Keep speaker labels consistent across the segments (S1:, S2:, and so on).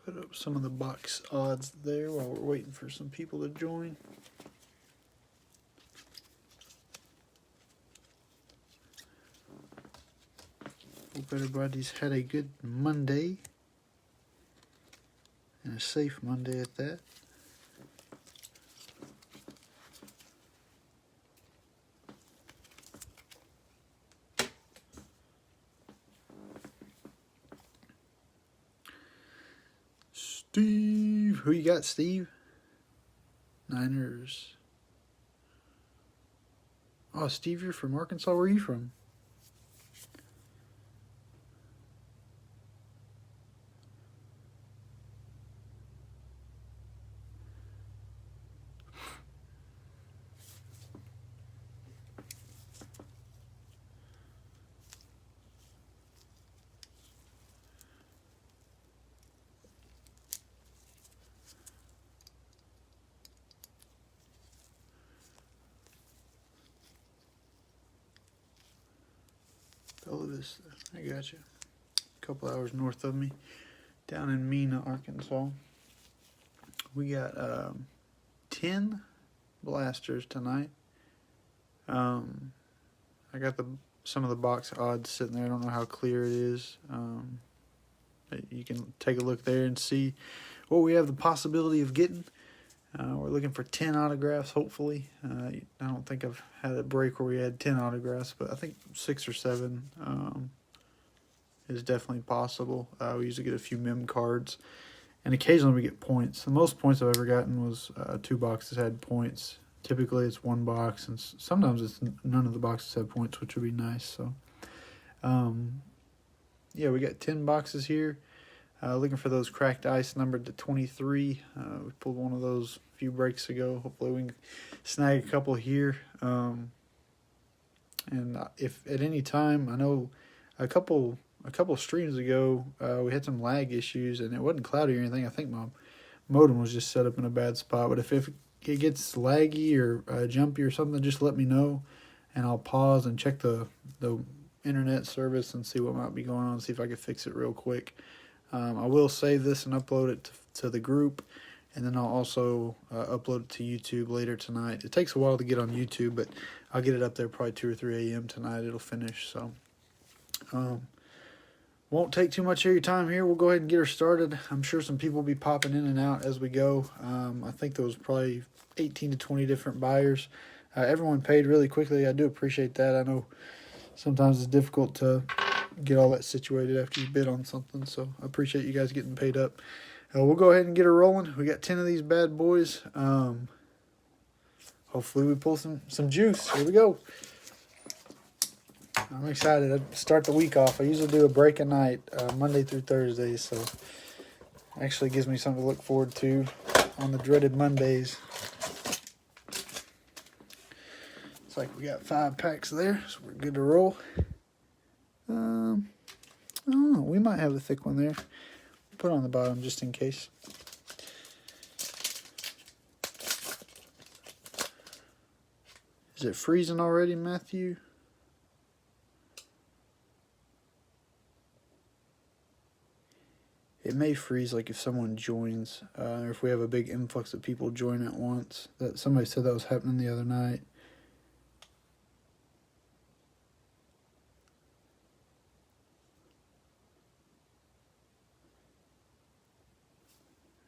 S1: Put up some of the box odds there while we're waiting for some people to join. Hope everybody's had a good Monday. And a safe Monday at that. Steve, who you got, Steve? Niners. Oh, Steve, you're from Arkansas. Where are you from? This, I got you. A couple hours north of me, down in Mena, Arkansas. We got 10 blasters tonight. I got some of the box odds sitting there. I don't know how clear it is. You can take a look there and see what we have the possibility of getting. We're looking for 10 autographs, hopefully. I don't think I've had a break where we had 10 autographs, but I think 6 or 7 is definitely possible. We usually get a few mem cards, and occasionally we get points. The most points I've ever gotten was 2 boxes had points. Typically it's 1 box, and sometimes it's none of the boxes have points, which would be nice. So, yeah, we got 10 boxes here. Looking for those cracked ice numbered to 23. We pulled one of those a few breaks ago. Hopefully we can snag a couple here. And if at any time, I know a couple streams ago, we had some lag issues, and it wasn't cloudy or anything. I think my modem was just set up in a bad spot. But if it gets laggy or jumpy or something, just let me know, and I'll pause and check the internet service and see what might be going on, see if I can fix it real quick. I will save this and upload it to the group, and then I'll also upload it to YouTube later tonight. It takes a while to get on YouTube, but I'll get it up there probably 2 or 3 a.m. tonight. It'll finish, so won't take too much of your time here. We'll go ahead and get her started. I'm sure some people will be popping in and out as we go. I think there was probably 18 to 20 different buyers. Everyone paid really quickly. I do appreciate that. I know sometimes it's difficult to get all that situated after you bid on something, so I appreciate you guys getting paid up. We'll go ahead and get her rolling. We got 10 of these bad boys. Hopefully we pull some juice. Here we go. I'm excited. I start the week off. I usually do a break at night, Monday through Thursday, so actually gives me something to look forward to on the dreaded Mondays. It's like we got 5 packs there, so we're good to roll. I don't know. We might have the thick one there. Put it on the bottom just in case. Is it freezing already, Matthew? It may freeze like if someone joins, or if we have a big influx of people join at once. That somebody said that was happening the other night.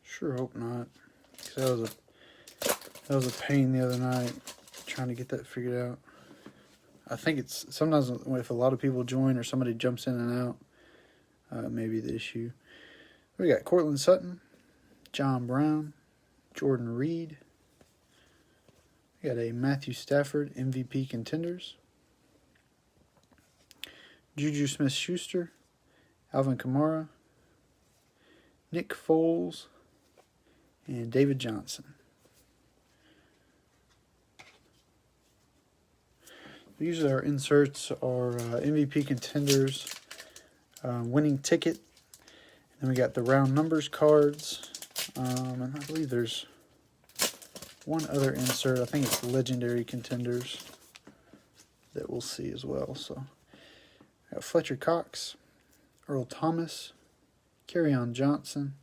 S1: Sure hope not. 'Cause that was a pain the other night trying to get that figured out. I think it's sometimes if a lot of people join or somebody jumps in and out, maybe the issue. We got Cortland Sutton, John Brown, Jordan Reed. We got a Matthew Stafford MVP Contenders, Juju Smith-Schuster, Alvin Kamara, Nick Foles, and David Johnson. Usually our inserts are MVP Contenders, winning ticket, and then we got the round numbers cards, and I believe there's one other insert. I think it's legendary Contenders that we'll see as well. So we got Fletcher Cox, Earl Thomas, Kerryon Johnson,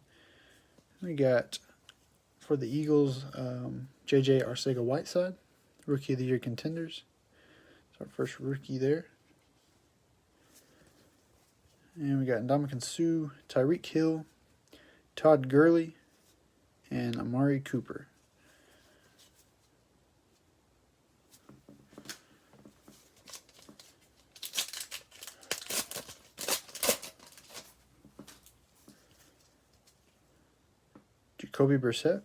S1: We got, for the Eagles, J.J. Arcega-Whiteside, Rookie of the Year Contenders. It's our first rookie there. And we got Ndamukong Suh, Tyreek Hill, Todd Gurley, and Amari Cooper. Jacoby Brissett,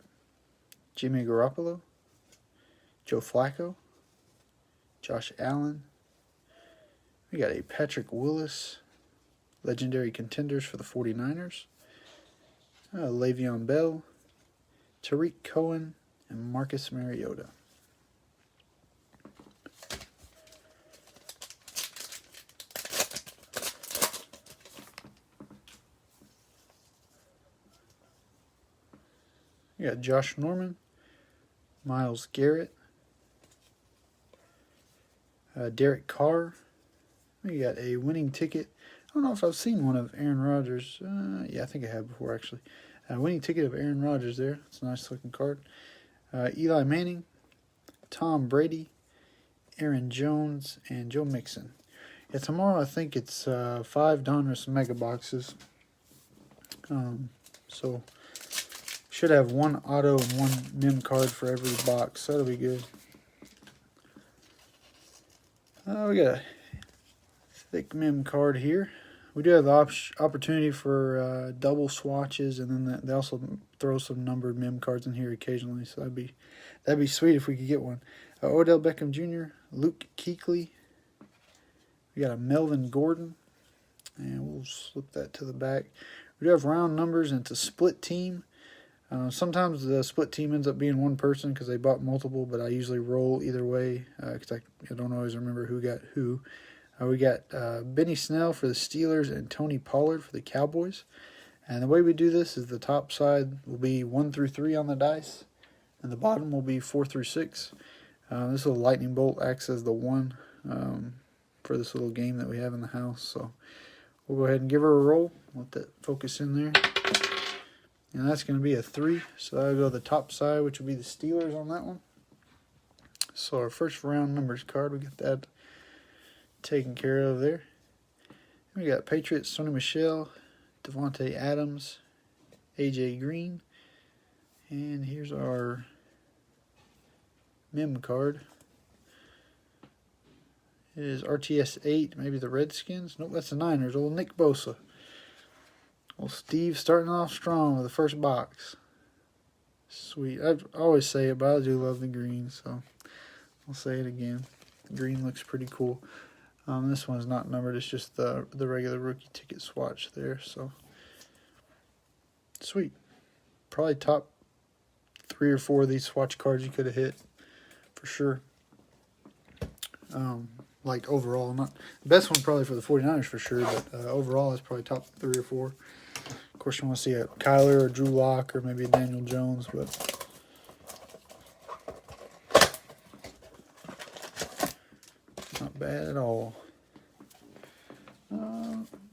S1: Jimmy Garoppolo, Joe Flacco, Josh Allen. We got a Patrick Willis, Legendary Contenders for the 49ers, Le'Veon Bell, Tariq Cohen, and Marcus Mariota. We got Josh Norman, Myles Garrett, Derek Carr. We got a winning ticket. I don't know if I've seen one of Aaron Rodgers. Yeah, I think I have before, actually. Winning ticket of Aaron Rodgers there. It's a nice looking card. Eli Manning, Tom Brady, Aaron Jones, and Joe Mixon. Yeah, tomorrow I think it's 5 Donruss Mega Boxes. So should have 1 auto and 1 mem card for every box. So that'll be good. We got a thick mem card here. We do have the opportunity for double swatches, and then they also throw some numbered mem cards in here occasionally. So that'd be sweet if we could get one. Odell Beckham Jr., Luke Kuechly. We got a Melvin Gordon, and we'll slip that to the back. We do have round numbers, and it's a split team. Sometimes the split team ends up being one person because they bought multiple, but I usually roll either way because I don't always remember who got who. We got Benny Snell for the Steelers and Tony Pollard for the Cowboys. And the way we do this is the top side will be 1 through 3 on the dice, and the bottom will be 4 through 6. This little lightning bolt acts as the 1 for this little game that we have in the house. So we'll go ahead and give her a roll. Let that focus in there. And that's going to be a 3. So that'll go to the top side, which will be the Steelers on that one. So our first round numbers card, we get that taken care of there. We got Patriots, Sony Michel, Devontae Adams, AJ Green. And here's our mem card. It is RTS 8, maybe the Redskins. Nope, that's the Niners. Old Nick Bosa. Well, Steve starting off strong with the first box. Sweet. I always say it, but I do love the green, so I'll say it again. The green looks pretty cool. This one's not numbered. It's just the regular rookie ticket swatch there. So sweet. Probably top 3 or 4 of these swatch cards you could have hit for sure. Like overall, not the best one probably for the 49ers for sure, but overall it's probably top 3 or 4. Of course, you want to see a Kyler or Drew Locke or maybe a Daniel Jones, but not bad at all.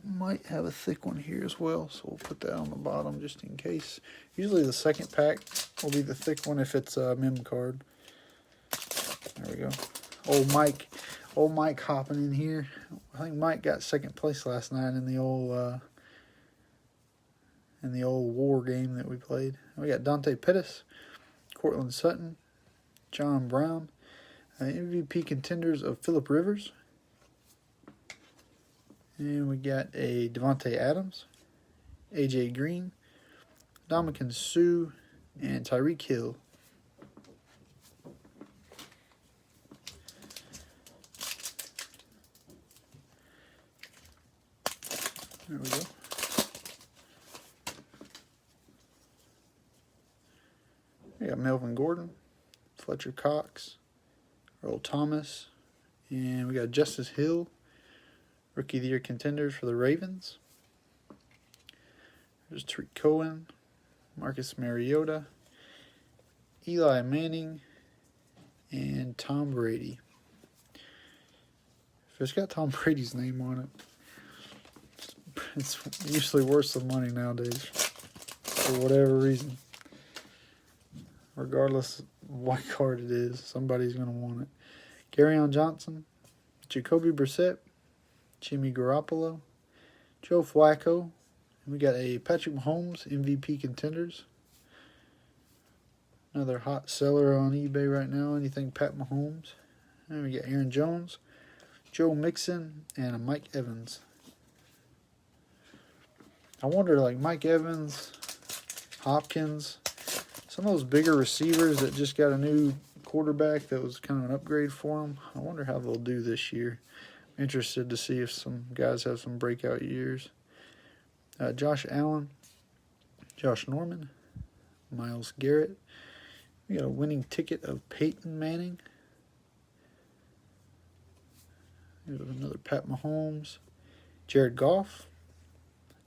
S1: Might have a thick one here as well, so we'll put that on the bottom just in case. Usually the second pack will be the thick one if it's a mem card. There we go. Old Mike hopping in here. I think Mike got second place last night in the old war game that we played. We got Dante Pettis, Cortland Sutton, John Brown, MVP contenders of Phillip Rivers. And we got a Devontae Adams, AJ Green, Ndamukong Suh, and Tyreek Hill. There we go. We got Melvin Gordon, Fletcher Cox, Earl Thomas, and we got Justice Hill, Rookie of the Year contenders for the Ravens. There's Tariq Cohen, Marcus Mariota, Eli Manning, and Tom Brady. If it's got Tom Brady's name on it, it's usually worth some money nowadays. for whatever reason. Regardless of what card it is, somebody's going to want it. Kerryon Johnson, Jacoby Brissett, Jimmy Garoppolo, Joe Flacco, and we got a Patrick Mahomes MVP Contenders. Another hot seller on eBay right now, anything Pat Mahomes. And we got Aaron Jones, Joe Mixon, and a Mike Evans. I wonder, like Mike Evans, Hopkins, some of those bigger receivers that just got a new quarterback that was kind of an upgrade for them. I wonder how they'll do this year. I'm interested to see if some guys have some breakout years. Josh Allen, Josh Norman, Myles Garrett. We got a winning ticket of Peyton Manning. There's another Pat Mahomes, Jared Goff,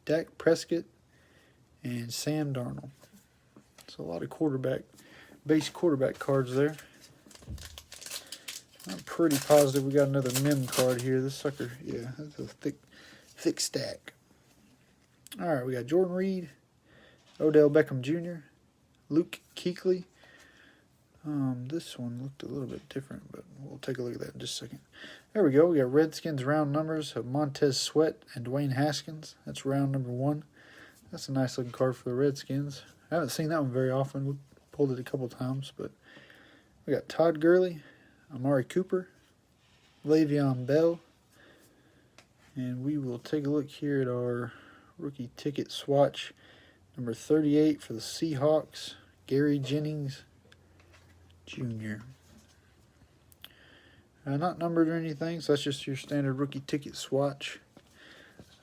S1: Dak Prescott, and Sam Darnold. So a lot of base quarterback cards there. I'm pretty positive we got another mem card here. This sucker, yeah, that's a thick stack. All right, we got Jordan Reed, Odell Beckham Jr., Luke Kuechly. This one looked a little bit different, but we'll take a look at that in just a second. There we go. We got Redskins round numbers of Montez Sweat and Dwayne Haskins. That's round number 1. That's a nice looking card for the Redskins. I haven't seen that one very often. We pulled it a couple times, but we got Todd Gurley, Amari Cooper, Le'Veon Bell, and we will take a look here at our rookie ticket swatch. Number 38 for the Seahawks, Gary Jennings Jr. Not numbered or anything, so that's just your standard rookie ticket swatch.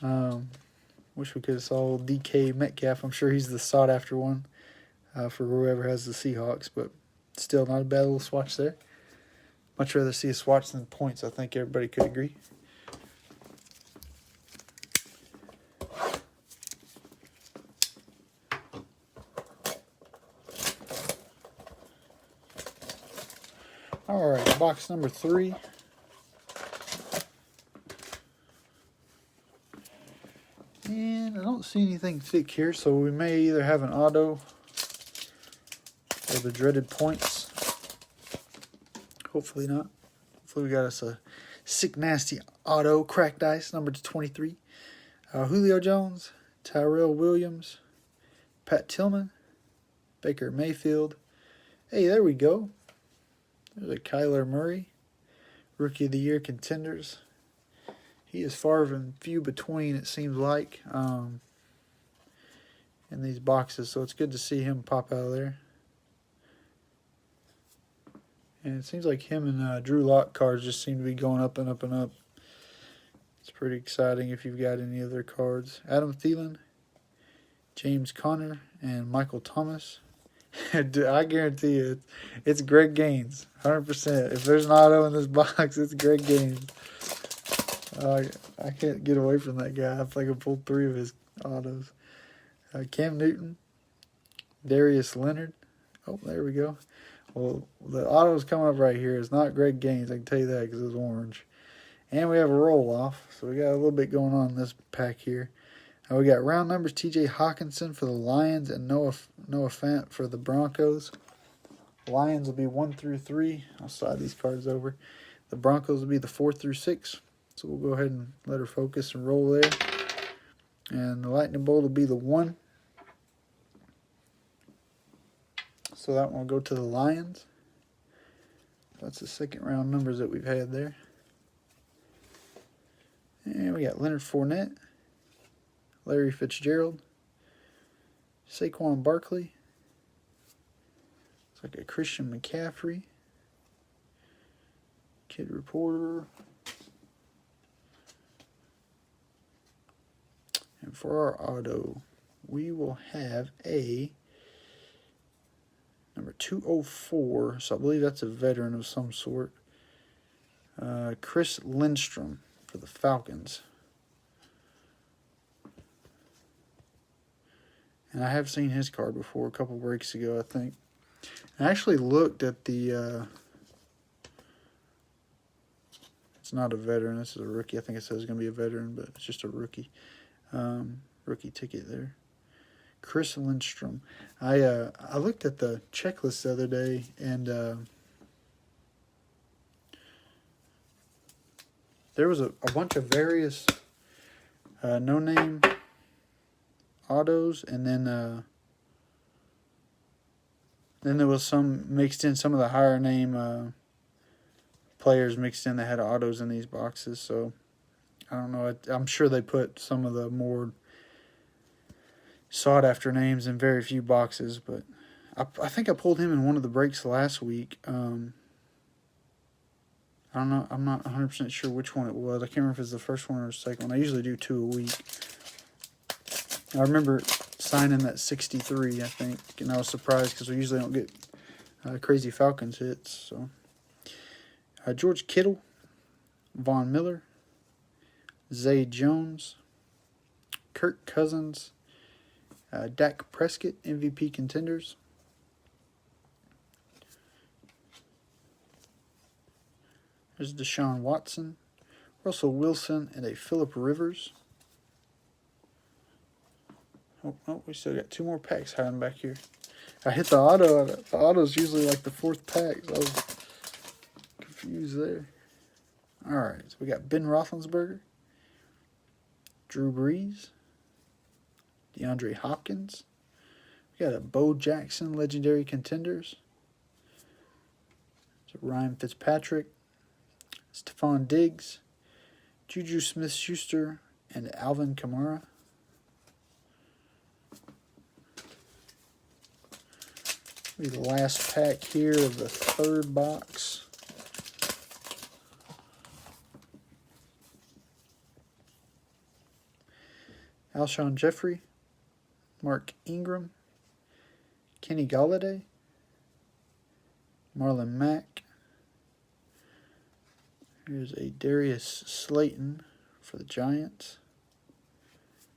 S1: Wish we could have saw DK Metcalf. I'm sure he's the sought-after one for whoever has the Seahawks, but still not a bad little swatch there. Much rather see a swatch than points, I think everybody could agree. All right, box number 3. And I don't see anything thick here, so we may either have an auto or the dreaded points. Hopefully not. Hopefully we got us a sick, nasty auto, cracked ice, number 23. Julio Jones, Tyrell Williams, Pat Tillman, Baker Mayfield. Hey, there we go. There's a Kyler Murray, Rookie of the Year Contenders. He is far and few between, it seems like, in these boxes. So it's good to see him pop out of there. And it seems like him and Drew Locke cards just seem to be going up and up and up. It's pretty exciting if you've got any other cards. Adam Thielen, James Conner, and Michael Thomas. I guarantee you, it's Greg Gaines, 100%. If there's an auto in this box, it's Greg Gaines. I can't get away from that guy. I think I pulled 3 of his autos. Cam Newton, Darius Leonard. Oh, there we go. Well, the auto's coming up right here. It's not Greg Gaines, I can tell you that, because it's orange. And we have a roll-off, so we got a little bit going on in this pack here. We got round numbers, T.J. Hawkinson for the Lions and Noah Fant for the Broncos. Lions will be 1 through 3. I'll slide these cards over. The Broncos will be the 4 through 6. So we'll go ahead and let her focus and roll there. And the Lightning Bolt will be the 1. So that one will go to the Lions. That's the second round numbers that we've had there. And we got Leonard Fournette, Larry Fitzgerald, Saquon Barkley. It's like a Christian McCaffrey, Kid Reporter. And for our auto, we will have a number 204. So I believe that's a veteran of some sort. Chris Lindstrom for the Falcons. And I have seen his card before a couple breaks ago, I think. I actually looked at the... it's not a veteran. This is a rookie. I think it says it's going to be a veteran, but it's just a rookie. Rookie ticket there. Chris Lindstrom. I looked at the checklist the other day, and there was a bunch of various no-name autos, and then there was some mixed in, some of the higher name players mixed in that had autos in these boxes. So I don't know. I'm sure they put some of the more sought after names in very few boxes, but I think I pulled him in one of the breaks last week. I don't know. I'm not 100% sure which one it was. I can't remember if it was the first one or the second one. I usually do 2 a week. I remember signing that 63, I think, and I was surprised because we usually don't get crazy Falcons hits. So George Kittle, Von Miller, Zay Jones, Kirk Cousins, Dak Prescott, MVP contenders. There's Deshaun Watson, Russell Wilson, and a Phillip Rivers. Oh, we still got 2 more packs hiding back here. I hit the auto. The auto's usually like the 4th pack, so I was confused there. All right, so we got Ben Roethlisberger, Drew Brees, DeAndre Hopkins. We got a Bo Jackson, Legendary Contenders. So Ryan Fitzpatrick, Stephon Diggs, Juju Smith-Schuster, and Alvin Kamara. Be the last pack here of the 3rd box. Alshon Jeffrey, Mark Ingram, Kenny Golladay, Marlon Mack. Here's a Darius Slayton for the Giants.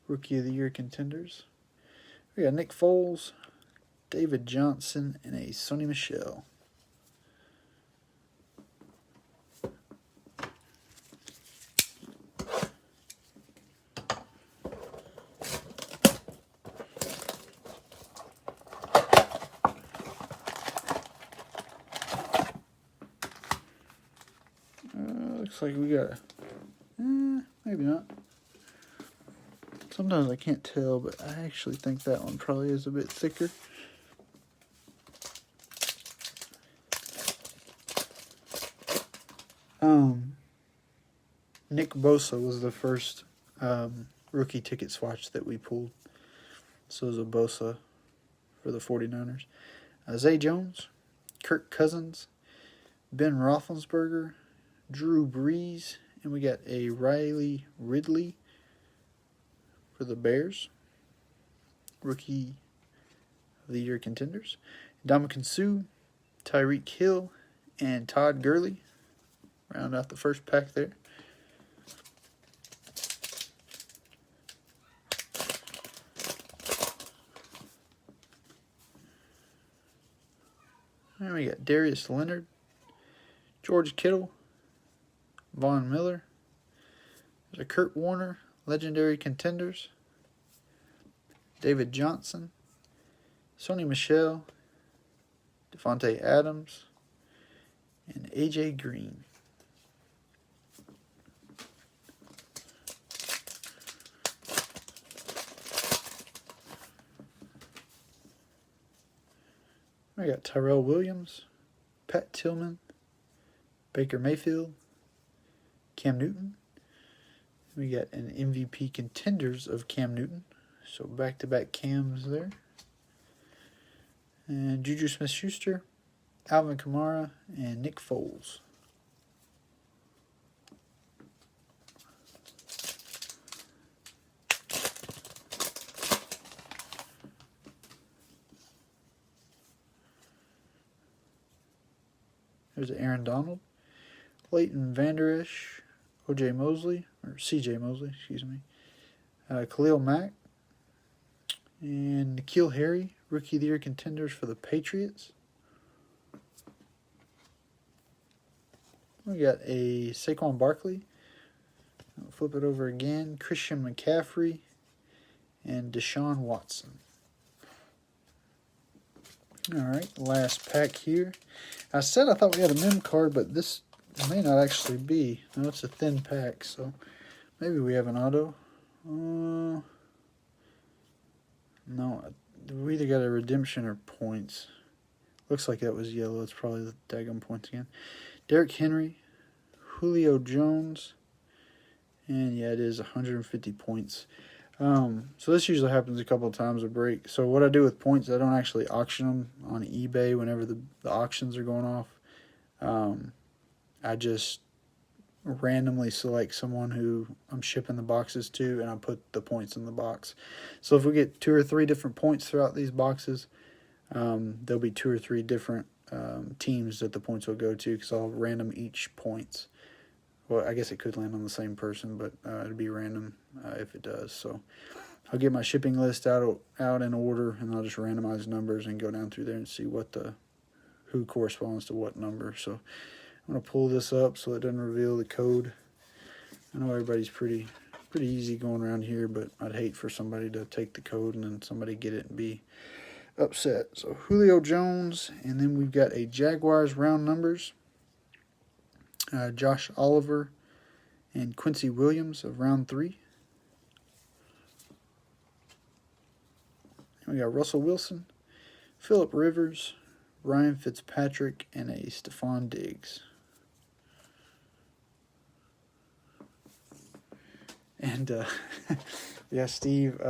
S1: Rookie of the Year contenders. We got Nick Foles, David Johnson, and a Sony Michel. Looks like we got maybe not. Sometimes I can't tell, but I actually think that one probably is a bit thicker. Nick Bosa was the first rookie ticket swatch that we pulled. So it was a Bosa for the 49ers. Zay Jones, Kirk Cousins, Ben Roethlisberger, Drew Brees, and we got a Riley Ridley for the Bears. Rookie of the Year contenders. Ndamukong Suh, Tyreek Hill, and Todd Gurley. Round out the first pack there. And we got Darius Leonard, George Kittle, Von Miller. There's a Kurt Warner, Legendary Contenders. David Johnson, Sony Michel, Devontae Adams, and AJ Green. We got Tyrell Williams, Pat Tillman, Baker Mayfield, Cam Newton. We got an MVP contenders of Cam Newton. So back-to-back Cams there. And Juju Smith-Schuster, Alvin Kamara, and Nick Foles. There's Aaron Donald, Leighton Vander Esch, O.J. Mosley, or C.J. Mosley, excuse me, Khalil Mack, and N'Keal Harry, Rookie of the Year contenders for the Patriots. We got a Saquon Barkley. I'll flip it over again. Christian McCaffrey and Deshaun Watson. Alright, last pack here. I said I thought we had a mem card, but this may not actually be. No, it's a thin pack, so maybe we have an auto. No, we either got a redemption or points. Looks like that was yellow. It's probably the daggum points again. Derrick Henry, Julio Jones, and yeah, it is 150 points. So this usually happens a couple of times a break. So what I do with points, I don't actually auction them on eBay whenever the auctions are going off. I just randomly select someone who I'm shipping the boxes to, and I put the points in the box. So if we get 2 or 3 different points throughout these boxes, there'll be 2 or 3 different teams that the points will go to, because I'll random each points. Well, I guess it could land on the same person, but it'd be random if it does. So I'll get my shipping list out in order, and I'll just randomize numbers and go down through there and see who corresponds to what number. So I'm going to pull this up so it doesn't reveal the code. I know everybody's pretty easy going around here, but I'd hate for somebody to take the code and then somebody get it and be upset. So Julio Jones, and then we've got a Jaguars round numbers. Josh Oliver and Quincy Williams of round 3. And we got Russell Wilson, Phillip Rivers, Ryan Fitzpatrick, and a Stephon Diggs. And yeah, Steve,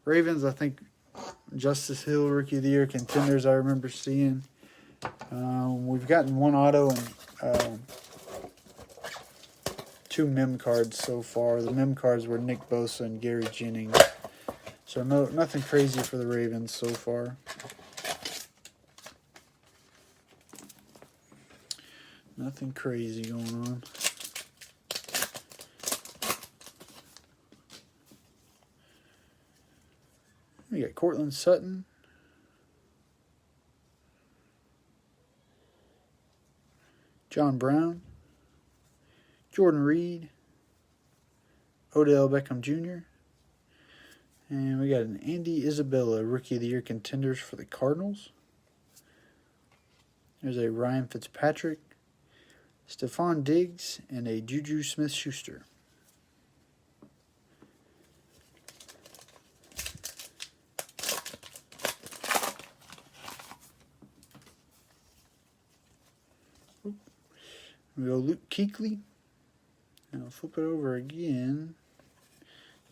S1: Ravens, I think Justice Hill, Rookie of the Year, Contenders, I remember seeing. We've gotten 1 auto and 2 mem cards so far. The mem cards were Nick Bosa and Gary Jennings. So nothing crazy for the Ravens so far. Nothing crazy going on. We got Cortland Sutton, John Brown, Jordan Reed, Odell Beckham Jr., and we got an Andy Isabella, Rookie of the Year Contenders for the Cardinals. There's a Ryan Fitzpatrick, Stephon Diggs, and a Juju Smith-Schuster. We go Luke Kuechly. Now flip it over again.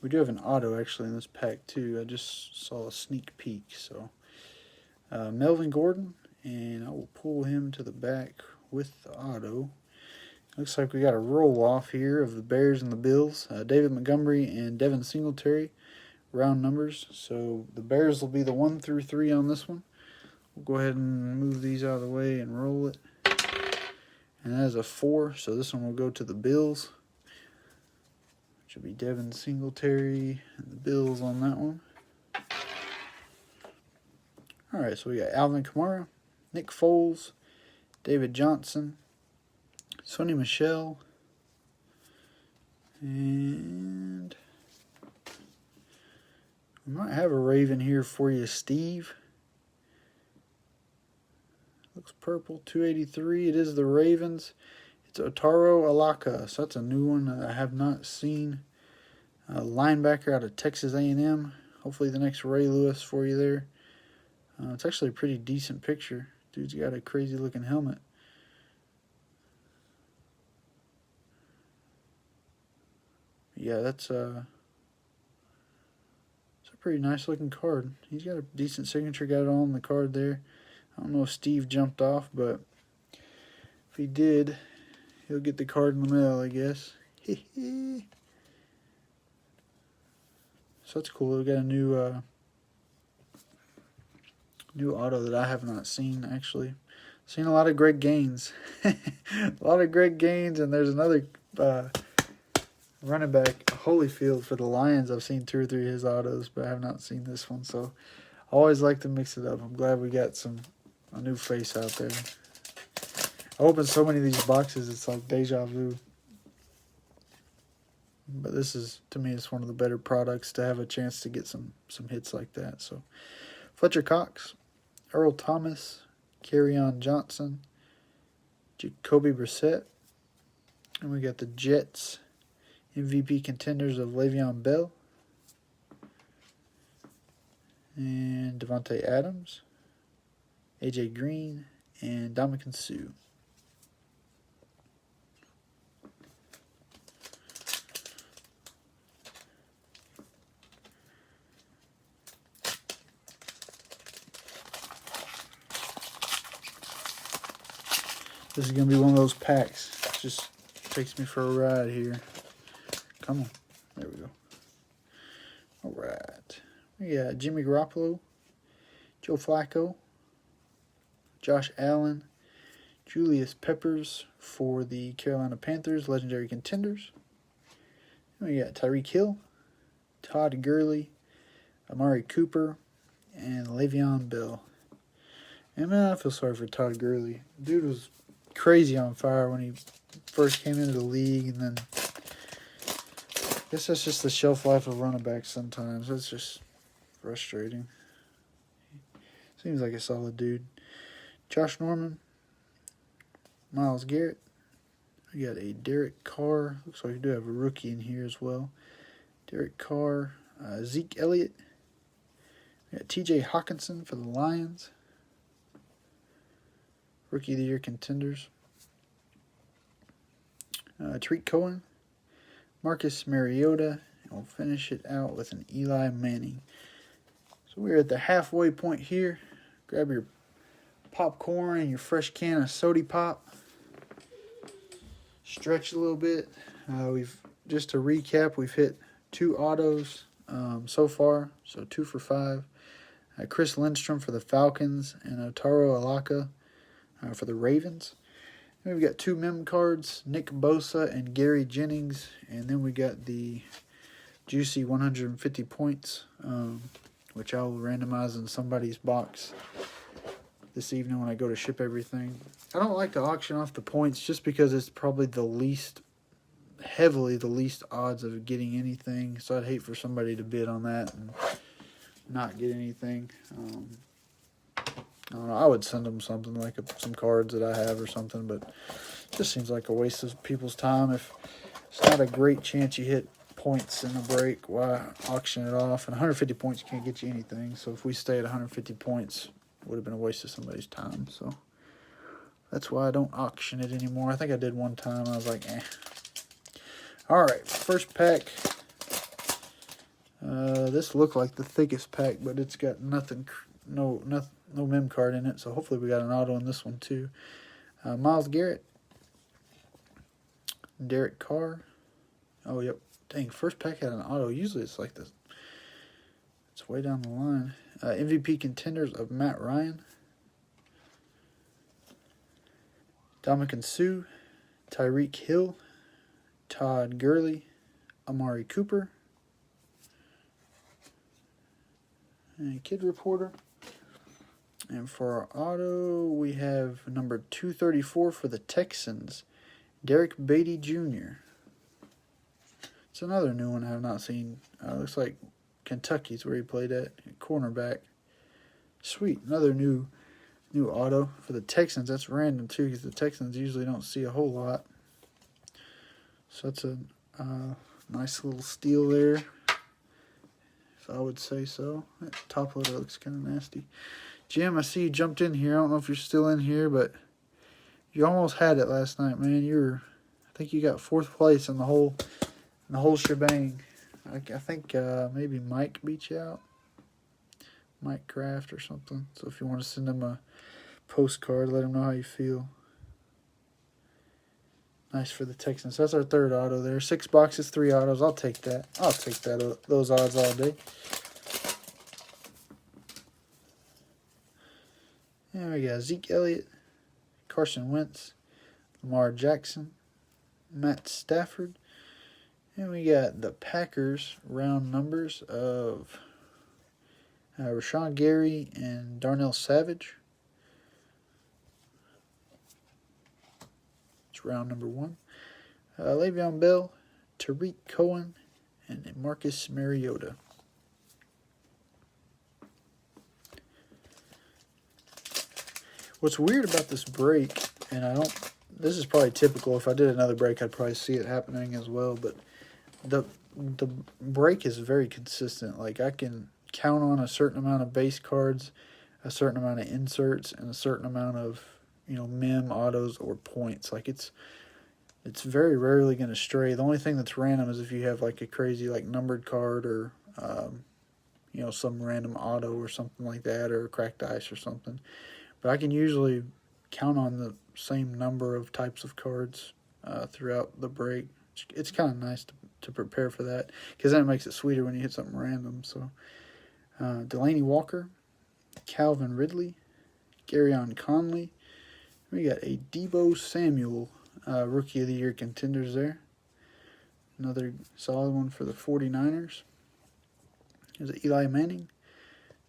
S1: We do have an auto actually in this pack too. I just saw a sneak peek. So Melvin Gordon, and I will pull him to the back with the auto. Looks like we got a roll off here of the Bears and the Bills. David Montgomery and Devin Singletary, round numbers. So the Bears will be the 1 through 3 on this one. We'll go ahead and move these out of the way and roll it. And that is a 4, so this one will go to the Bills. Should be Devin Singletary and the Bills on that one. Alright, so we got Alvin Kamara, Nick Foles, David Johnson, Sonny Michel, and we might have a Raven here for you, Steve. Looks purple, 283. It is the Ravens. It's Otaro Alaka, so that's a new one that I have not seen. Linebacker out of Texas A&M. Hopefully the next Ray Lewis for you there. It's actually a pretty decent picture. Dude's got a crazy looking helmet. Yeah, it's a pretty nice looking card. He's got a decent signature, got it all on the card there. I don't know if Steve jumped off, but if he did, he'll get the card in the mail, I guess. So that's cool. We got a new auto that I have not seen, actually. Seen a lot of Greg Gaines. A lot of Greg Gaines, and there's another running back, Holyfield, for the Lions. I've seen 2 or 3 of his autos, but I have not seen this one. So I always like to mix it up. I'm glad we got a new face out there. I opened so many of these boxes, it's like deja vu. But this is, to me, it's one of the better products to have a chance to get some hits like that. So Fletcher Cox, Earl Thomas, Kerryon Johnson, Jacoby Brissett. And we got the Jets MVP contenders of Le'Veon Bell and Devontae Adams, AJ Green, and Ndamukong Suh. This is going to be one of those packs. Just takes me for a ride here. Come on. There we go. All right. We got Jimmy Garoppolo, Joe Flacco, Josh Allen, Julius Peppers for the Carolina Panthers, legendary contenders. And we got Tyreek Hill, Todd Gurley, Amari Cooper, and Le'Veon Bell. And man, I feel sorry for Todd Gurley. Dude was crazy on fire when he first came into the league, and then I guess that's just the shelf life of running backs sometimes. That's just frustrating. Seems like a solid dude. Josh Norman, Myles Garrett. We got a Derek Carr. Looks like we do have a rookie in here as well. Derek Carr, Zeke Elliott. We got TJ Hawkinson for the Lions. Rookie of the Year contenders. Tariq Cohen, Marcus Mariota, and we'll finish it out with an Eli Manning. So we're at the halfway point here. Grab your popcorn and your fresh can of soda pop. Stretch a little bit. Just to recap, we've hit 2 autos so far, so 2 for 5. Chris Lindstrom for the Falcons and Otaro Alaka for the Ravens. And we've got 2 mem cards, Nick Bosa and Gary Jennings. And then we got the juicy 150 points, which I'll randomize in somebody's box this evening when I go to ship everything. I don't like to auction off the points just because it's probably the least odds of getting anything. So I'd hate for somebody to bid on that and not get anything. I don't know, I would send them something like some cards that I have or something, but it just seems like a waste of people's time. If it's not a great chance you hit points in a break, why auction it off? And 150 points can't get you anything, so if we stay at 150 points, it would have been a waste of somebody's time. So that's why I don't auction it anymore. I think I did one time. I was like, eh. All right, first pack. This looked like the thickest pack, but it's got nothing, no mem card in it, so hopefully we got an auto in this one too. Myles Garrett, Derek Carr. Oh, yep. Dang, first pack had an auto. Usually it's like this. It's way down the line. MVP contenders of Matt Ryan, Ndamukong Suh, Tyreek Hill, Todd Gurley, Amari Cooper, and Kid Reporter. And for our auto, we have number 234 for the Texans, Derek Beatty Jr. It's another new one I have not seen. Looks like Kentucky's where he played at cornerback. Sweet, another new auto for the Texans. That's random too, because the Texans usually don't see a whole lot. So that's a nice little steal there, if I would say so. That top loader looks kind of nasty. Jim, I see you jumped in here. I don't know if you're still in here, but you almost had it last night, man. I think you got 4th place in the whole shebang. I think maybe Mike beat you out. Mike Kraft or something. So if you want to send him a postcard, let him know how you feel. Nice for the Texans. That's our 3rd auto there. 6 boxes, 3 autos. I'll take that. Those odds all day. And we got Zeke Elliott, Carson Wentz, Lamar Jackson, Matt Stafford. And we got the Packers round numbers of Rashawn Gary and Darnell Savage. It's round number 1. Le'Veon Bell, Tariq Cohen, and Marcus Mariota. What's weird about this break, and this is probably typical. If I did another break, I'd probably see it happening as well. But the break is very consistent. Like, I can count on a certain amount of base cards, a certain amount of inserts, and a certain amount of, mem, autos, or points. Like, it's very rarely going to stray. The only thing that's random is if you have like a crazy like numbered card or some random auto or something like that, or cracked ice or something. But I can usually count on the same number of types of cards throughout the break. It's kind of nice to prepare for that, because then it makes it sweeter when you hit something random. So Delaney Walker, Calvin Ridley, Garyon Conley. We got a Deebo Samuel, Rookie of the Year contenders there. Another solid one for the 49ers. There's a Eli Manning,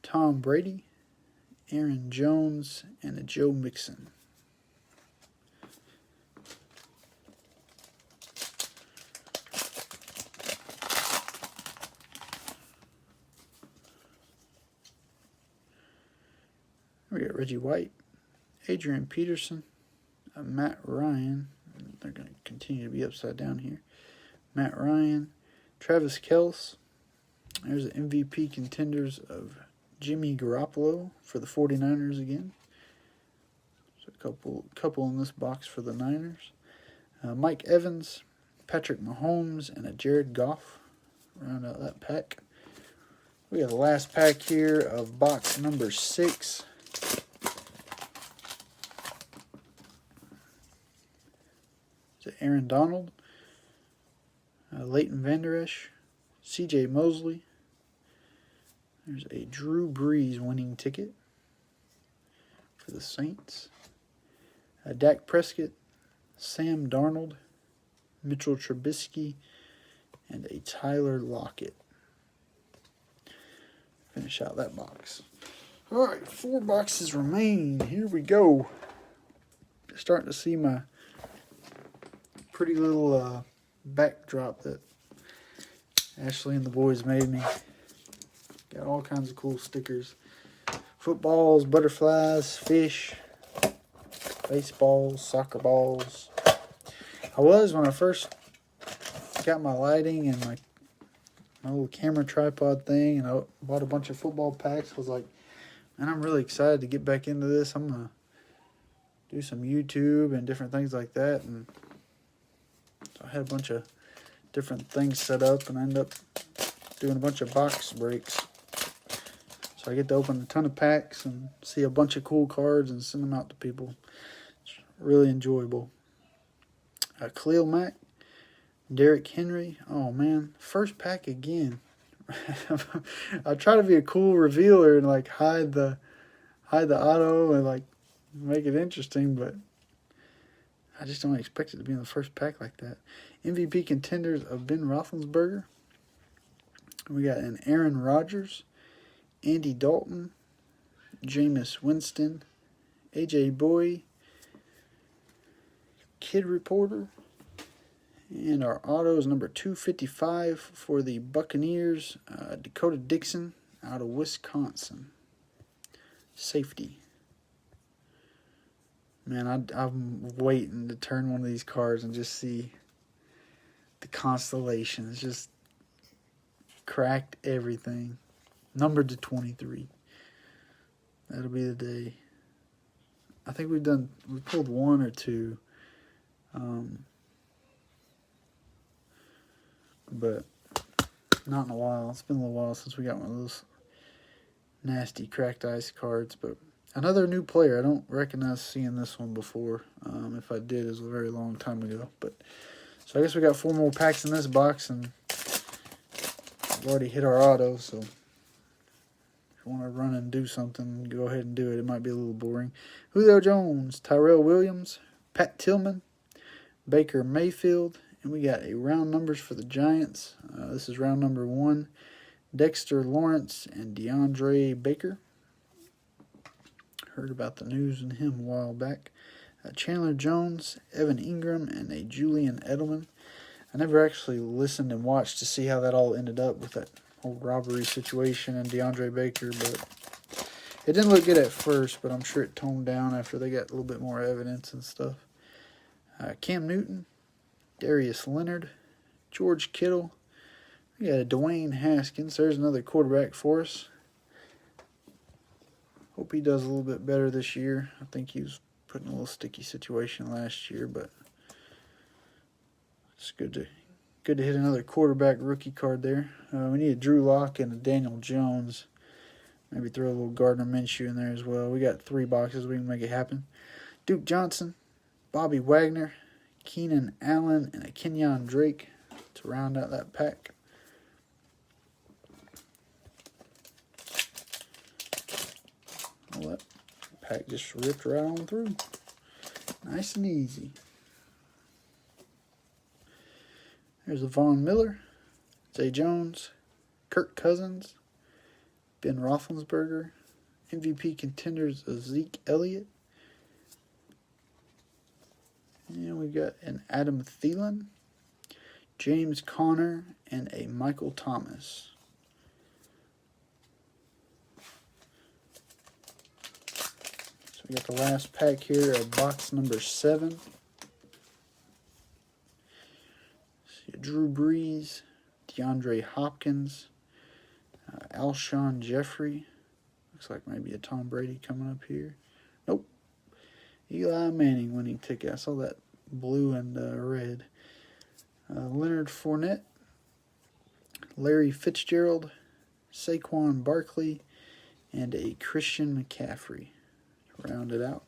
S1: Tom Brady, Aaron Jones, and a Joe Mixon. We got Reggie White, Adrian Peterson, Matt Ryan. They're going to continue to be upside down here. Matt Ryan, Travis Kelce. There's the MVP contenders of Jimmy Garoppolo for the 49ers again. So a couple in this box for the Niners. Mike Evans, Patrick Mahomes, and a Jared Goff. Round out that pack. We have the last pack here of box number 6. So Aaron Donald, Leighton Vander Esch, C.J. Mosley. There's a Drew Brees winning ticket for the Saints. Dak Prescott, Sam Darnold, Mitchell Trubisky, and a Tyler Lockett. Finish out that box. All right, 4 boxes remain. Here we go. Starting to see my pretty little backdrop that Ashley and the boys made me. Got all kinds of cool stickers. Footballs, butterflies, fish, baseballs, soccer balls. When I first got my lighting and my little camera tripod thing, and I bought a bunch of football packs, I was like, man, I'm really excited to get back into this. I'm going to do some YouTube and different things like that. And so I had a bunch of different things set up, and I ended up doing a bunch of box breaks. So I get to open a ton of packs and see a bunch of cool cards and send them out to people. It's really enjoyable. Khalil Mack, Derrick Henry. Oh man, first pack again. I try to be a cool revealer and like hide the auto and like make it interesting, but I just don't expect it to be in the first pack like that. MVP contenders of Ben Roethlisberger. We got an Aaron Rodgers, Andy Dalton, Jameis Winston, AJ Bowie, Kid Reporter, and our auto is number 255 for the Buccaneers, Dakota Dixon out of Wisconsin. Safety. Man, I'm waiting to turn one of these cards and just see the constellations. Just cracked everything. Numbered to 23. That'll be the day. I think we pulled 1 or 2. But not in a while. It's been a little while since we got one of those nasty cracked ice cards. But another new player. I don't recognize seeing this one before. If I did, it was a very long time ago. But so I guess we got 4 more packs in this box, and we've already hit our auto. So if you want to run and do something, go ahead and do it. It might be a little boring. Julio Jones, Tyrell Williams, Pat Tillman, Baker Mayfield, and we got a round numbers for the Giants. This is round number 1. Dexter Lawrence and DeAndre Baker. Heard about the news on him a while back. Chandler Jones, Evan Ingram, and a Julian Edelman. I never actually listened and watched to see how that all ended up with that whole robbery situation and DeAndre Baker, but It didn't look good at first, but I'm sure it toned down after they got a little bit more evidence and stuff. Cam Newton, Darius Leonard, George Kittle. We got a Dwayne Haskins. There's another quarterback for us. Hope he does a little bit better this year. I think he was put in a little sticky situation last year, but it's good to hit another quarterback rookie card there. We need a Drew Locke and a Daniel Jones. Maybe throw a little Gardner Minshew in there as well. We got 3 boxes. We can make it happen. Duke Johnson, Bobby Wagner, Keenan Allen, and a Kenyon Drake to round out that pack. Well, that pack just ripped right on through. Nice and easy. There's a Von Miller, Zay Jones, Kirk Cousins, Ben Roethlisberger, MVP contenders of Zeke Elliott. And we got an Adam Thielen, James Conner, and a Michael Thomas. So we got the last pack here of box number 7. See Drew Brees, DeAndre Hopkins, Alshon Jeffrey. Looks like maybe a Tom Brady coming up here. Nope. Eli Manning winning ticket. I saw that blue and red. Leonard Fournette, Larry Fitzgerald, Saquon Barkley, and a Christian McCaffrey to round it out.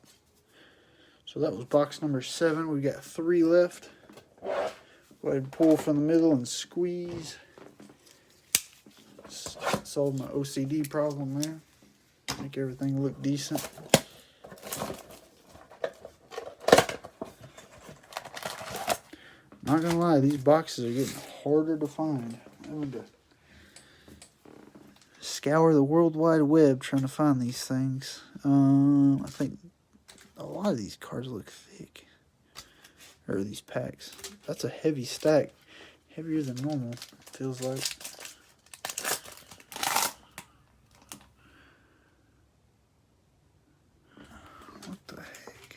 S1: So that was box number 7. We got 3 left. Go ahead and pull from the middle and squeeze. Solve my OCD problem there. Make everything look decent. Not gonna lie, these boxes are getting harder to find. I'm having to scour the World Wide Web trying to find these things. I think a lot of these cards look thick. Or these packs. That's a heavy stack. Heavier than normal, feels like. What the heck?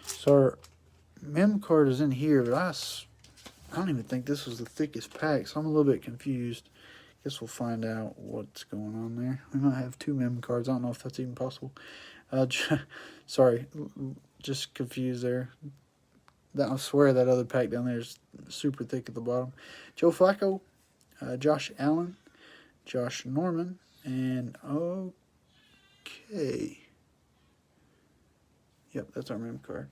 S1: So our mem card is in here, but I don't even think this was the thickest pack, so I'm a little bit confused. Guess we'll find out what's going on there. We might have 2 mem cards. I don't know if that's even possible. Sorry, just confused there. I swear that other pack down there is super thick at the bottom. Joe Flacco, Josh Allen, Josh Norman, and okay. Yep, that's our mem card.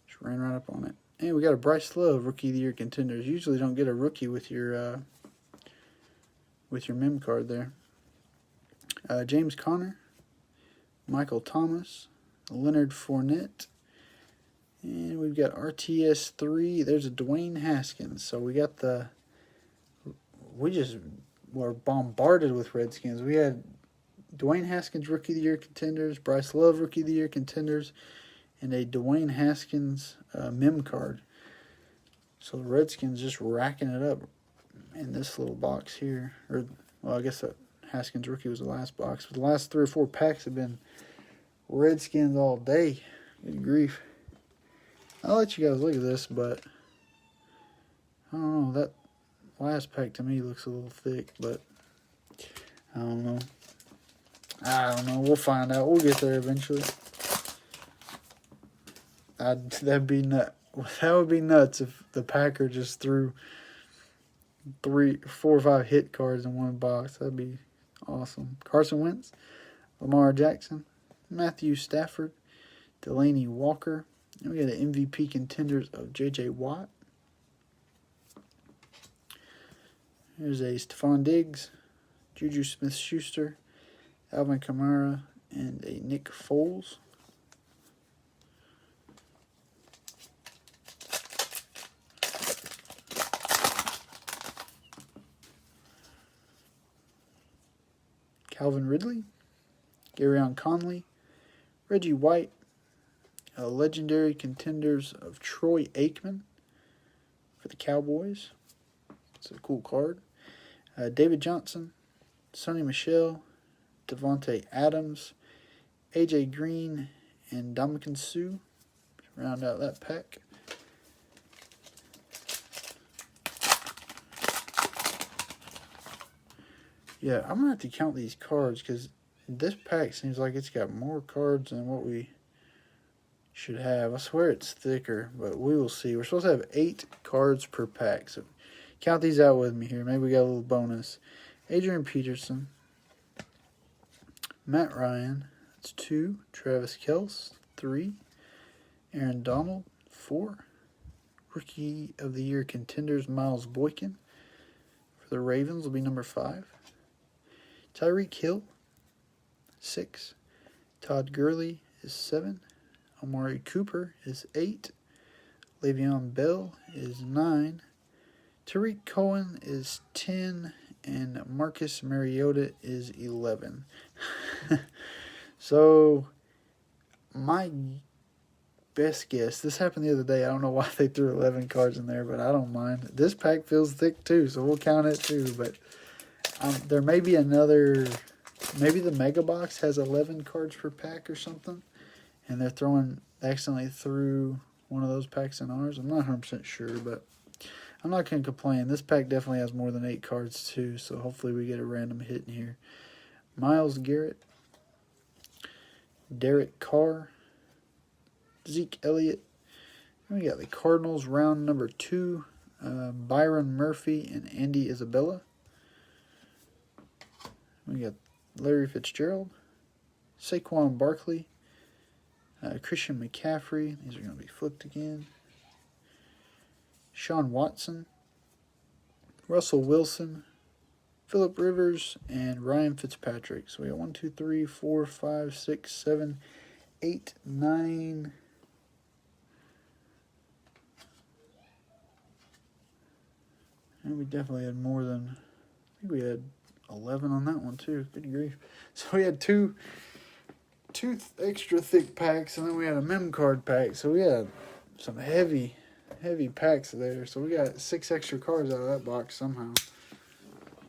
S1: Just ran right up on it. And we got a Bryce Love Rookie of the Year contenders. Usually don't get a rookie with your mem card there. James Conner, Michael Thomas, Leonard Fournette, and we've got RTS 3. There's a Dwayne Haskins. So we just were bombarded with Redskins. We had Dwayne Haskins Rookie of the Year contenders, Bryce Love Rookie of the Year contenders, and a Dwayne Haskins mem card. So the Redskins just racking it up in this little box here. Or, well, I guess that Haskins rookie was the last box. But the last 3 or 4 packs have been Redskins all day. Good grief. I'll let you guys look at this, but I don't know. That last pack to me looks a little thick, but I don't know. We'll find out. We'll get there eventually. That'd be nuts. That would be nuts if the Packer just threw 3, 4, or 5 hit cards in one box. That'd be awesome. Carson Wentz, Lamar Jackson, Matthew Stafford, Delaney Walker. And we got the MVP contenders of J.J. Watt. Here's a Stephon Diggs, Juju Smith-Schuster, Alvin Kamara, and a Nick Foles. Calvin Ridley, Garyon Conley, Reggie White, legendary contenders of Troy Aikman for the Cowboys. It's a cool card. David Johnson, Sonny Michel, Devontae Adams, AJ Green, and Ndamukong Suh. Round out that pack. Yeah, I'm going to have to count these cards because this pack seems like it's got more cards than what we should have. I swear it's thicker, but we will see. We're supposed to have 8 cards per pack, so count these out with me here. Maybe we got a little bonus. Adrian Peterson, Matt Ryan, that's 2. Travis Kelce, 3. Aaron Donald, 4. Rookie of the Year contenders Miles Boykin for the Ravens will be number 5. Tyreek Hill, 6. Todd Gurley is 7. Amari Cooper is 8. Le'Veon Bell is 9. Tariq Cohen is 10. And Marcus Mariota is 11. So, my best guess, this happened the other day. I don't know why they threw 11 cards in there, but I don't mind. This pack feels thick too, so we'll count it too. But there may be another, maybe the Mega Box has 11 cards per pack or something, and they accidentally threw one of those packs in ours. I'm not 100% sure, but I'm not going to complain. This pack definitely has more than 8 cards too, so hopefully we get a random hit in here. Myles Garrett, Derek Carr, Zeke Elliott. And we got the Cardinals round number 2, Byron Murphy and Andy Isabella. We got Larry Fitzgerald, Saquon Barkley, Christian McCaffrey. These are going to be flipped again. Sean Watson, Russell Wilson, Phillip Rivers, and Ryan Fitzpatrick. So we got 1, 2, 3, 4, 5, 6, 7, 8, 9. And we definitely had more than, I think we had 11 on that one too. Good grief. So we had two extra thick packs, and then we had a mem card pack. So we had some heavy packs there. So we got 6 extra cards out of that box somehow.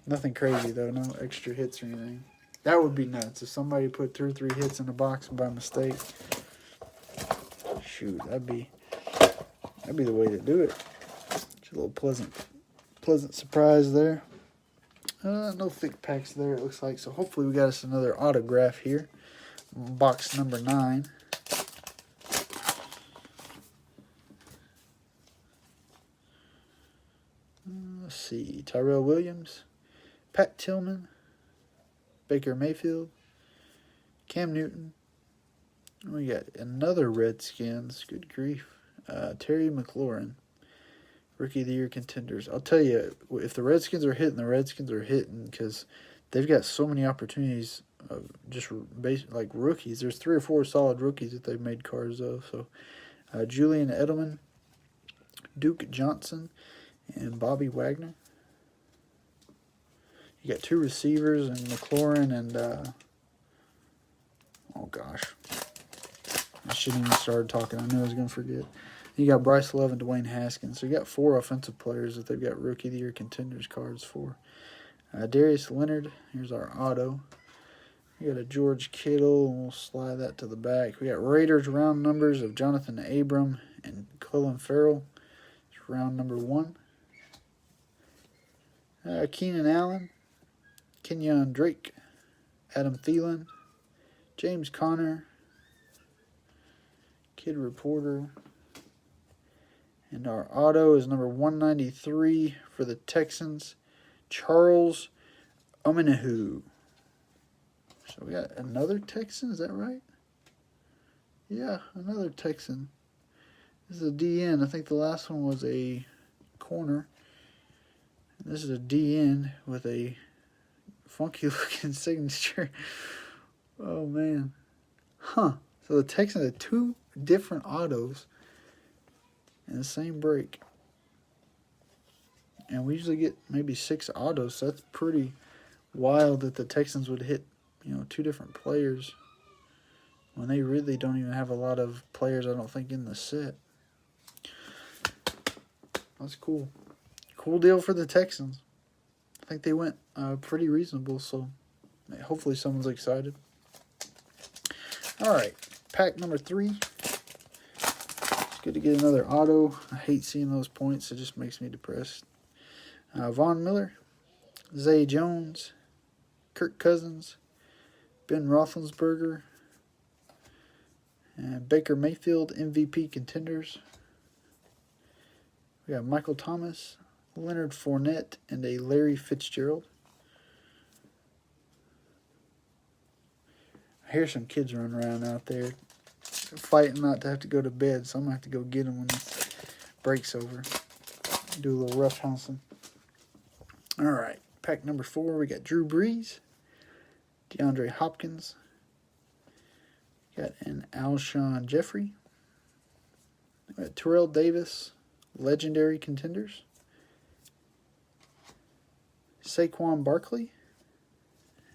S1: Nothing crazy though, no extra hits or anything. That would be nuts if somebody put 2 or 3 hits in a box by mistake. Shoot, that'd be the way to do it. It's a little pleasant surprise there. No thick packs there, it looks like. So hopefully we got us another autograph here. Box number 9. Let's see. Tyrell Williams, Pat Tillman, Baker Mayfield, Cam Newton. We got another Redskins. Good grief. Terry McLaurin. Rookie of the Year contenders. I'll tell you, if the Redskins are hitting, the Redskins are hitting because they've got so many opportunities of just like rookies. There's 3 or 4 solid rookies that they've made cards of. So, Julian Edelman, Duke Johnson, and Bobby Wagner. You got 2 receivers and McLaurin and oh gosh, I shouldn't even start talking. I knew I was going to forget. You got Bryce Love and Dwayne Haskins. So you got 4 offensive players that they've got Rookie of the Year contenders cards for. Darius Leonard. Here's our auto. We got a George Kittle, and we'll slide that to the back. We got Raiders round numbers of Jonathan Abram and Clelin Ferrell. It's round number 1. Keenan Allen, Kenyon Drake, Adam Thielen, James Conner, Kid Reporter. And our auto is number 193 for the Texans, Charles Omenihu. So we got another Texan, is that right? Yeah, another Texan. This is a DN. I think the last one was a corner. This is a DN with a funky looking signature. Oh man. Huh. So the Texans had 2 different autos in the same break. And we usually get maybe 6 autos, so that's pretty wild that the Texans would hit, 2 different players when they really don't even have a lot of players, I don't think, in the set. That's cool. Cool deal for the Texans. I think they went pretty reasonable, so hopefully someone's excited. All right, pack number 3. It's good to get another auto. I hate seeing those points. It just makes me depressed. Von Miller, Zay Jones, Kirk Cousins, Ben Roethlisberger, and Baker Mayfield, MVP contenders. We got Michael Thomas, Leonard Fournette, and a Larry Fitzgerald. I hear some kids running around out there fighting not to have to go to bed, so I'm going to have to go get them when this break's over. Do a little rough housing. All right, pack number 4, we got Drew Brees, DeAndre Hopkins, got an Alshon Jeffrey, we got Terrell Davis, legendary contenders, Saquon Barkley,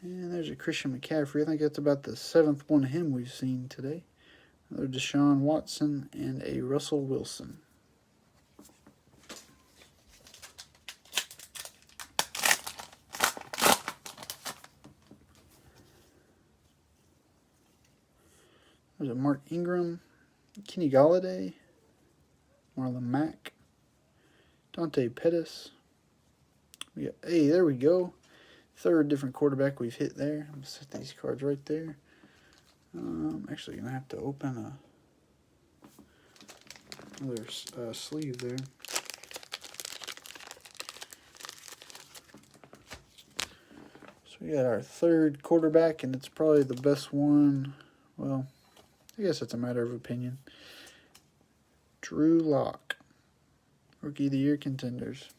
S1: and there's a Christian McCaffrey. I think that's about the 7th one of him we've seen today. Another Deshaun Watson and a Russell Wilson. There's a Mark Ingram, Kenny Golladay, Marlon Mack, Dante Pettis. Hey, there we go. 3rd different quarterback we've hit there. I'm going to set these cards right there. I'm actually going to have to open another sleeve there. So we got our 3rd quarterback, and it's probably the best one. Well, I guess it's a matter of opinion. Drew Locke, Rookie of the Year contenders.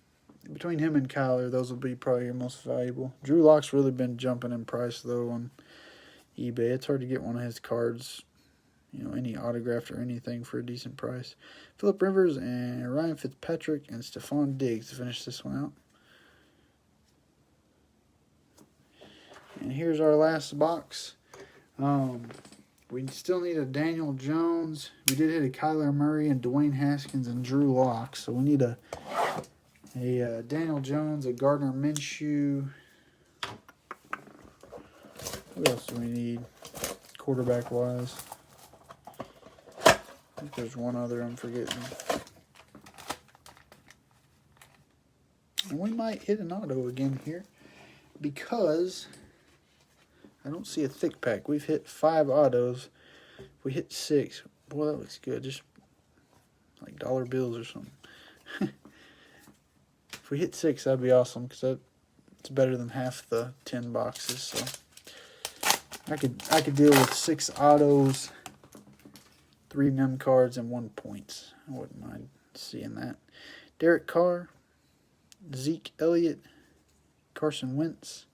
S1: Between him and Kyler, those will be probably your most valuable. Drew Locke's really been jumping in price, though, on eBay. It's hard to get one of his cards, any autographed or anything for a decent price. Phillip Rivers and Ryan Fitzpatrick and Stephon Diggs to finish this one out. And here's our last box. We still need a Daniel Jones. We did hit a Kyler Murray and Dwayne Haskins and Drew Locke. So we need a Daniel Jones, a Gardner Minshew. What else do we need quarterback-wise? I think there's one other I'm forgetting. And we might hit an auto again here because I don't see a thick pack. We've hit 5 autos. If we hit 6, boy, that looks good. Just like dollar bills or something. If we hit 6, that'd be awesome because it's better than half the 10 boxes. So I could deal with 6 autos, 3 mem cards, and 1 points. I wouldn't mind seeing that. Derek Carr, Zeke Elliott, Carson Wentz,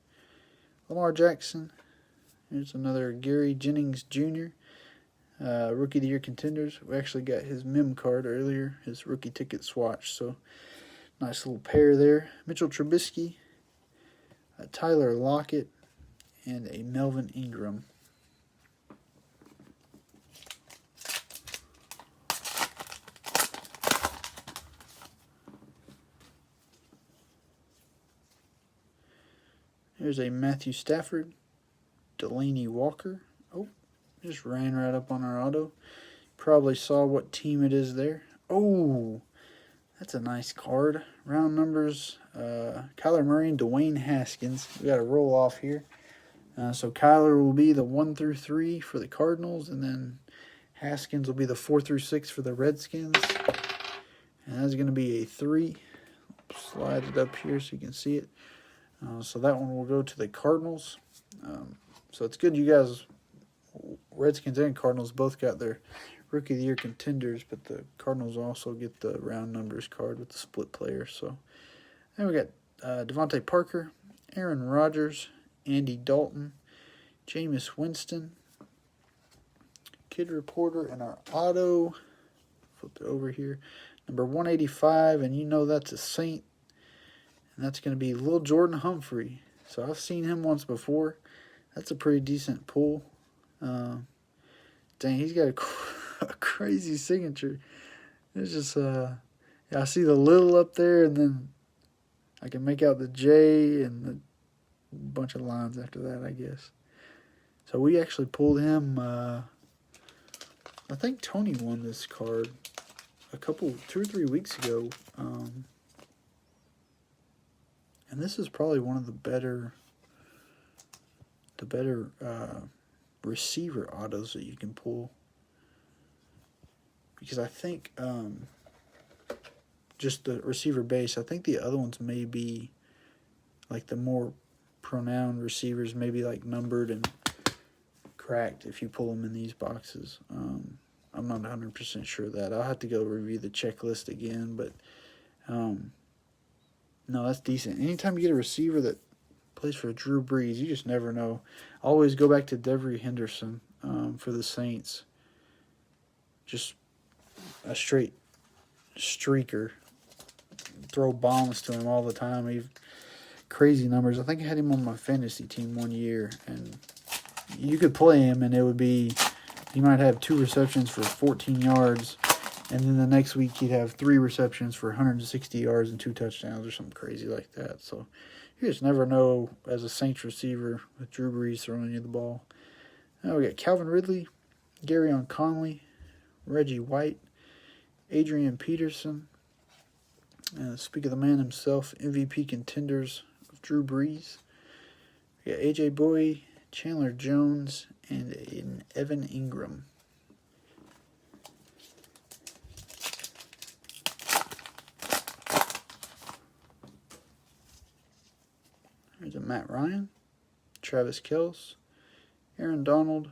S1: Lamar Jackson. Here's another Gary Jennings Jr., Rookie of the Year contenders. We actually got his mem card earlier, his rookie ticket swatch. So nice little pair there. Mitchell Trubisky, Tyler Lockett, and a Melvin Ingram. Here's a Matthew Stafford, Delaney Walker. Oh, just ran right up on our auto. Probably saw what team it is there. Oh, that's a nice card. Round numbers, Kyler Murray and Dwayne Haskins. We got to roll off here. So Kyler will be the 1 through 3 for the Cardinals, and then Haskins will be the 4 through 6 for the Redskins. And that's going to be a 3. Slide it up here so you can see it. So that one will go to the Cardinals. So it's good you guys, Redskins and Cardinals, both got their Rookie of the Year contenders, but the Cardinals also get the round numbers card with the split player. So then we got Devontae Parker, Aaron Rodgers, Andy Dalton, Jameis Winston, Kid Reporter, and our auto. Flip it over here. Number 185, and you know that's a Saint. And that's going to be Lil Jordan Humphrey. So I've seen him once before. That's a pretty decent pull. Dang, he's got a crazy signature. It's just, yeah, I see the little up there, and then I can make out the J and the bunch of lines after that, I guess. So we actually pulled him. I think Tony won this card a couple, 2 or 3 weeks ago. And this is probably one of the better receiver autos that you can pull. Because I think just the receiver base, I think the other ones may be like the more pronounced receivers, maybe like numbered and cracked if you pull them in these boxes. I'm not 100% sure of that. I'll have to go review the checklist again, but no, that's decent. Anytime you get a receiver that plays for Drew Brees, you just never know. I always go back to Devery Henderson for the Saints. Just a straight streaker. Throw bombs to him all the time. He's crazy numbers. I think I had him on my fantasy team one year, and you could play him, and it would be, he might have 2 receptions for 14 yards, and then the next week he'd have 3 receptions for 160 yards and 2 touchdowns or something crazy like that. So you just never know as a Saints receiver with Drew Brees throwing you the ball. Now we got Calvin Ridley, Garyon Conley, Reggie White, Adrian Peterson. Speak of the man himself, MVP contenders of Drew Brees. We got AJ Bowie, Chandler Jones, and an Evan Ingram. There's a Matt Ryan, Travis Kelce, Aaron Donald,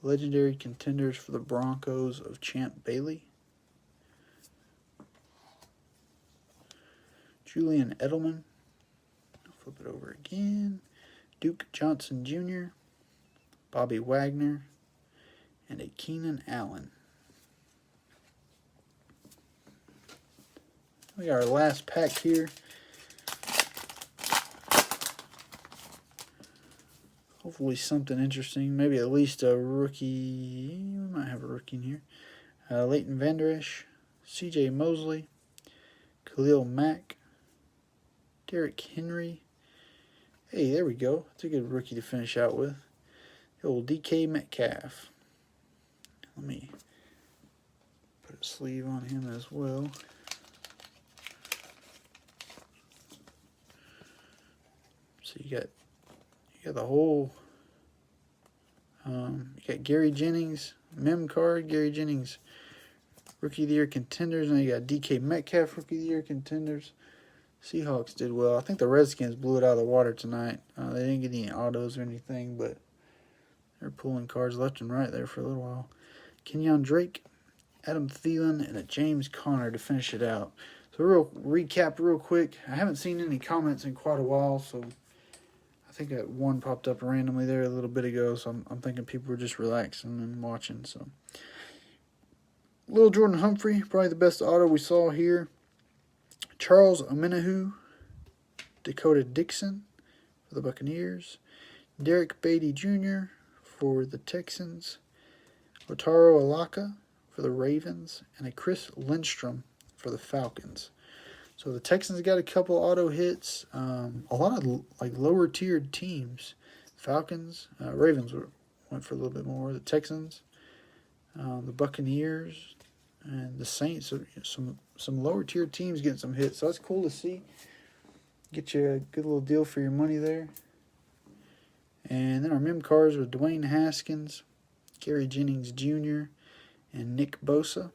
S1: legendary contenders for the Broncos of Champ Bailey, Julian Edelman, I'll flip it over again, Duke Johnson Jr., Bobby Wagner, and a Keenan Allen. We got our last pack here. Hopefully something interesting. Maybe at least a rookie. We might have a rookie in here. Leighton Vander Esch, C.J. Mosley, Khalil Mack, Derrick Henry. Hey, there we go. That's a good rookie to finish out with. The old DK Metcalf. Let me put a sleeve on him as well. So you got the whole. You got Gary Jennings, mem card, Gary Jennings, Rookie of the Year contenders. Now you got DK Metcalf, Rookie of the Year contenders. Seahawks did well. I think the Redskins blew it out of the water tonight. They didn't get any autos or anything, but they're pulling cards left and right there for a little while. Kenyon Drake, Adam Thielen, and a James Conner to finish it out. So recap real quick. I haven't seen any comments in quite a while, so I think that one popped up randomly there a little bit ago, so I'm thinking people were just relaxing and watching. So, Little Jordan Humphrey, probably the best auto we saw here. Charles Omenihu, Dakota Dixon for the Buccaneers. Derek Beatty Jr. for the Texans. Otaro Alaka for the Ravens. And a Chris Lindstrom for the Falcons. So the Texans got a couple auto hits. A lot of like lower tiered teams. Falcons, Ravens went for a little bit more. The Texans, the Buccaneers, and the Saints. So some lower tiered teams getting some hits. So that's cool to see. Get you a good little deal for your money there. And then our mem cards with Dwayne Haskins, Gary Jennings Jr., and Nick Bosa.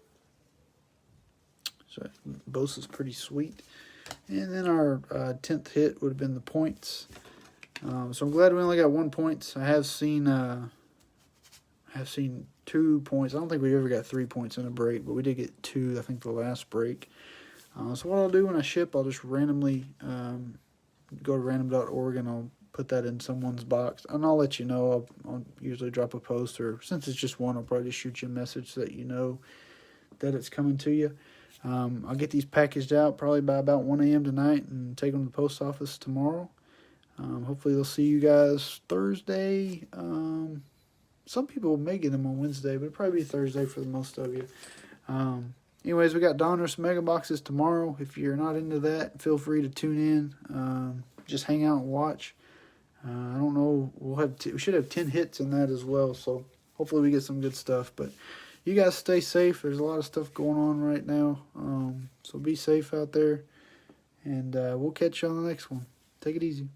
S1: So Bosa's pretty sweet. And then our 10th hit would have been the points. So I'm glad we only got 1 point. I have seen 2 points. I don't think we ever got 3 points in a break, but we did get 2, I think, the last break. So what I'll do when I ship, I'll just randomly go to random.org and I'll put that in someone's box. And I'll let you know. I'll usually drop a post, or since it's just one, I'll probably just shoot you a message so that you know that it's coming to you. I'll get these packaged out probably by about 1 a.m. tonight and take them to the post office tomorrow. Hopefully they'll see you guys Thursday. Some people may get them on Wednesday, but it'll probably be Thursday for the most of you. anyways, we got Donruss Mega Boxes tomorrow. If you're not into that, feel free to tune in. Just hang out and watch. I don't know. We should have 10 hits in that as well. So hopefully we get some good stuff. But you guys stay safe. There's a lot of stuff going on right now. So be safe out there. And we'll catch you on the next one. Take it easy.